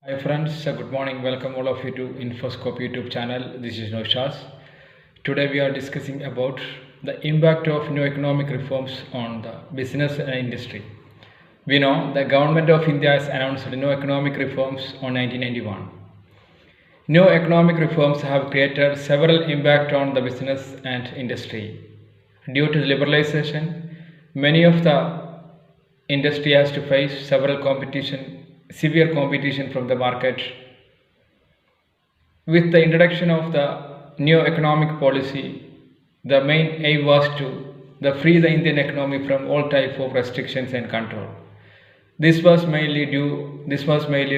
Hi friends, good morning. Welcome all of you to Infoscope YouTube channel. This is Noshas. Today we are discussing about the impact of new economic reforms on the business and industry. We know the government of India has announced new economic reforms on 1991. New economic reforms have created several impact on the business and industry. Due to liberalization, many of the industry has to face severe competition from the market. With the introduction of the new economic policy, the main aim was to free the Indian economy from all type of restrictions and control. This was mainly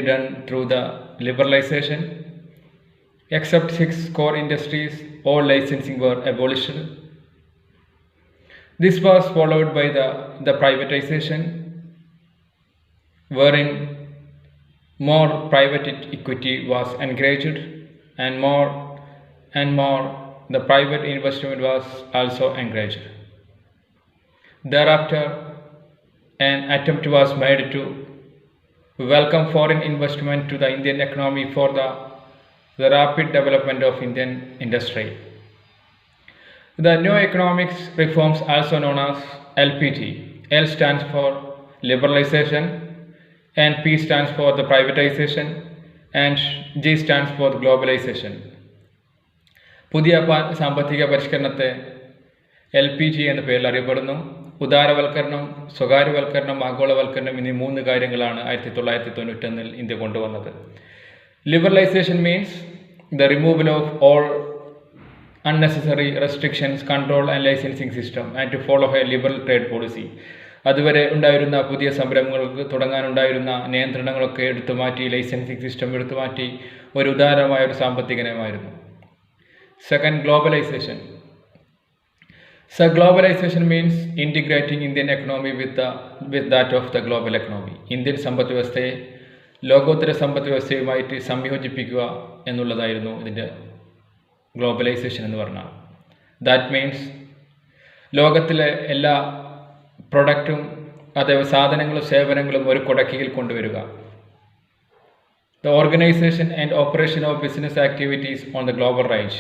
done through the liberalization. Except six core industries, all licensing were abolished. This was followed by the privatization, wherein more private equity was encouraged and more the private investment was also encouraged. Thereafter, an attempt was made to welcome foreign investment to the Indian economy for the rapid development of Indian industry. The new economics reforms, also known as LPG. L stands for liberalization, and P stands for the privatization, and G stands for the globalization. പുതിയ സാമ്പത്തിക പരിഷ്കരണത്തെ LPG എന്ന പേരിൽ അറിയപ്പെടുന്നു. ഉദാരവൽക്കരണം, സ്വകാര്യവൽക്കരണം, ആഗോളവൽക്കരണം എന്നീ മൂന്ന് കാര്യങ്ങളാണ് 1991 India കൊണ്ടുവന്നത്. Liberalization means the removal of all unnecessary restrictions, control and licensing system and to follow a liberal trade policy. അതുവരെ ഉണ്ടായിരുന്ന പുതിയ സംരംഭങ്ങൾക്ക് തുടങ്ങാനുണ്ടായിരുന്ന നിയന്ത്രണങ്ങളൊക്കെ എടുത്തുമാറ്റി, ലൈസൻസിങ് സിസ്റ്റം എടുത്തുമാറ്റി ഒരു ഉദാരമായ ഒരു സാമ്പത്തിക നയമായിരുന്നു. Second, globalization. So globalization means integrating Indian economy with that of the global economy. Indian സമ്പദ് വ്യവസ്ഥയെ ലോകോത്തര സമ്പദ് വ്യവസ്ഥയുമായിട്ട് സംയോജിപ്പിക്കുക എന്നുള്ളതായിരുന്നു ഇതിൻ്റെ ഗ്ലോബലൈസേഷൻ എന്ന് പറഞ്ഞാൽ. ദാറ്റ് മീൻസ് ലോകത്തിലെ എല്ലാ പ്രൊഡക്റ്റും, അതായത് സാധനങ്ങളും സേവനങ്ങളും ഒരു കുടക്കീഴിൽ കൊണ്ടുവരിക. The organization and operation of business activities on the global range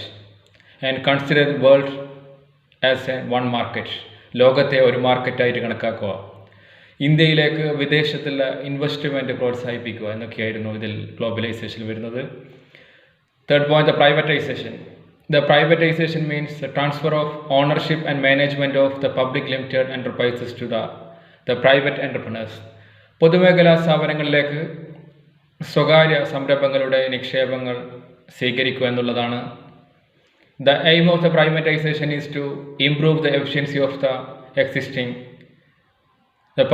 and consider the world as one market. ലോകത്തെ ഒരു മാർക്കറ്റായിട്ട് കണക്കാക്കുക. ഇന്ത്യയിലേക്ക് വിദേശത്തുള്ള ഇൻവെസ്റ്റ്മെൻറ്റ് പ്രോത്സാഹിപ്പിക്കുക എന്നൊക്കെയായിരുന്നു ഇതിൽ ഗ്ലോബലൈസേഷൻ വരുന്നത്. Third point, the privatization. The privatization means the transfer of ownership and management of the public limited enterprises to the private entrepreneurs. പൊതുമേഖലാ സ്ഥാപനങ്ങളിലേക്ക് സ്വകാര്യ സംരംഭങ്ങളുടെ നിക്ഷേപങ്ങൾ സ്വീകരിക്കുക എന്നുള്ളതാണ്. The aim of the privatization is to improve the efficiency of the existing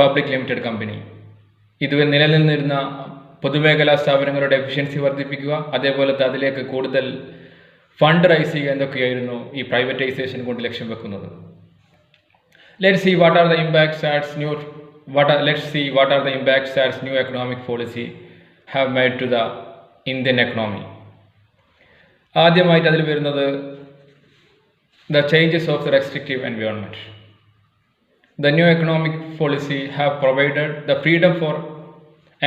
public limited company. ഇതുവരെ നിലനിന്നിരുന്ന പൊതുമേഖലാ സ്ഥാപനങ്ങളുടെ എഫിഷ്യൻസി വർദ്ധിപ്പിക്കുക, അതേപോലെ അതിലേക്ക് കൂടുതൽ ഫണ്ട് റൈസ് ചെയ്യുക എന്നൊക്കെയായിരുന്നു ഈ പ്രൈവറ്റൈസേഷൻ കൊണ്ട് ലക്ഷ്യം വെക്കുന്നത്. Let's see what are the impacts that new economic policy have made to the Indian economy. ആദ്യമായിട്ട് അതിൽ വരുന്നത് the changes of the restrictive environment. The new economic policy have provided the freedom for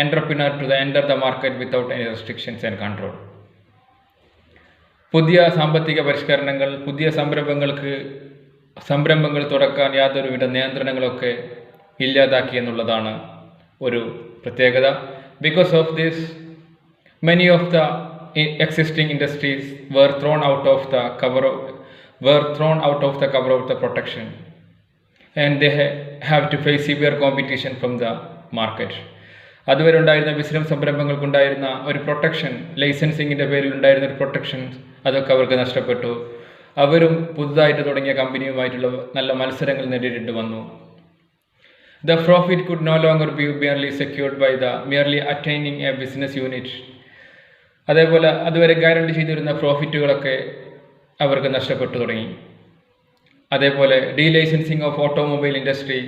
entrepreneur to enter the market without any restrictions and control. പുതിയ സാമ്പത്തിക പരിഷ്കരണങ്ങൾ, പുതിയ സംരംഭങ്ങൾ തുറക്കാൻ യാതൊരുവിധ നിയന്ത്രണങ്ങളൊക്കെ ഇല്ലാതാക്കി എന്നുള്ളതാണ് ഒരു പ്രത്യേകത. Because of this, many of the existing industries were thrown out of the cover of the protection, and they have to face severe competition from the market. അതുവരെ ഉണ്ടായിരുന്ന ബിസിനസ് സംരംഭങ്ങൾക്കുണ്ടായിരുന്ന ഒരു പ്രൊട്ടക്ഷൻ, ലൈസൻസിങ്ങിൻ്റെ പേരിൽ ഉണ്ടായിരുന്ന ഒരു പ്രൊട്ടക്ഷൻ, അതൊക്കെ അവർക്ക് നഷ്ടപ്പെട്ടു. അവരും പുതുതായിട്ട് തുടങ്ങിയ കമ്പനിയുമായിട്ടുള്ള നല്ല മത്സരങ്ങൾ നേരിടേണ്ടി വന്നു. The profit could no longer be merely secured by the merely attaining a business unit. അതേപോലെ അതുവരെ ഗ്യാരണ്ടി ചെയ്തിരുന്ന പ്രോഫിറ്റുകളൊക്കെ അവർക്ക് നഷ്ടപ്പെട്ടു തുടങ്ങി. അതേപോലെ delicensing of automobile industry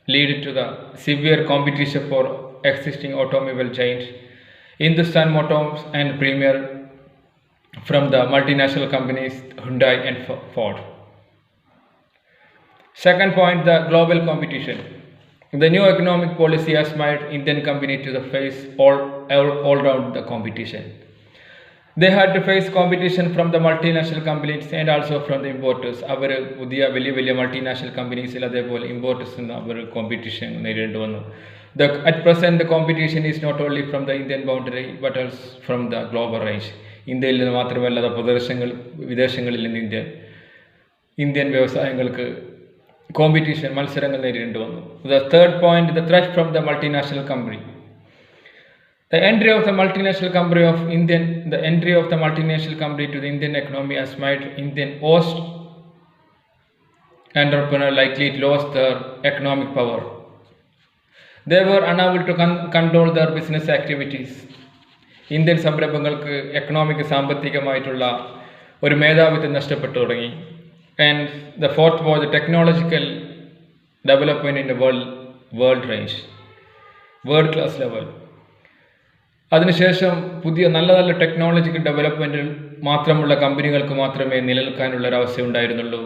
lead to the severe competition for existing automobile chains, Hindustan Motors and Premier from the multinational companies Hyundai and Ford. Second point, the global competition. The new economic policy has made Indian company to the face all round the competition. They had to face competition from the multinational companies and also from the importers. അവർ പുതിയ വലിയ വലിയ multinational കമ്പനീസിൽ അതേപോലെ ഇമ്പോർട്ടേഴ്സിൽ അവർ competition നേരിടേണ്ടി വന്നു. At present, the competition is not only from the Indian boundary but also from the global range. ഇന്ത്യയിൽ നിന്ന് മാത്രമല്ല വിദേശങ്ങളിൽ നിന്ന് ഇന്ത്യൻ വ്യവസായങ്ങൾക്ക് കോമ്പറ്റീഷൻ മത്സരങ്ങൾ നേരിടേണ്ടി വന്നു. The third point, the threat from the multinational company. The entry of the multinational company to the Indian economy has made Indian host entrepreneur likely to lose their economic power. They were unable to control their business activities. Indian സംരംഭങ്ങൾക്ക് സാമ്പത്തികമായിട്ടുള്ള ഒരു മേധാവിത്വം നഷ്ടപ്പെട്ടു തുടങ്ങി. And the fourth was the technological development in the world class level. അതിനുശേഷം പുതിയ നല്ല technological ഡെവലപ്മെൻറ്റിൽ മാത്രമുള്ള കമ്പനികൾക്ക് മാത്രമേ നിലനിൽക്കാനുള്ള ഒരവസ്ഥ ഉണ്ടായിരുന്നുള്ളൂ.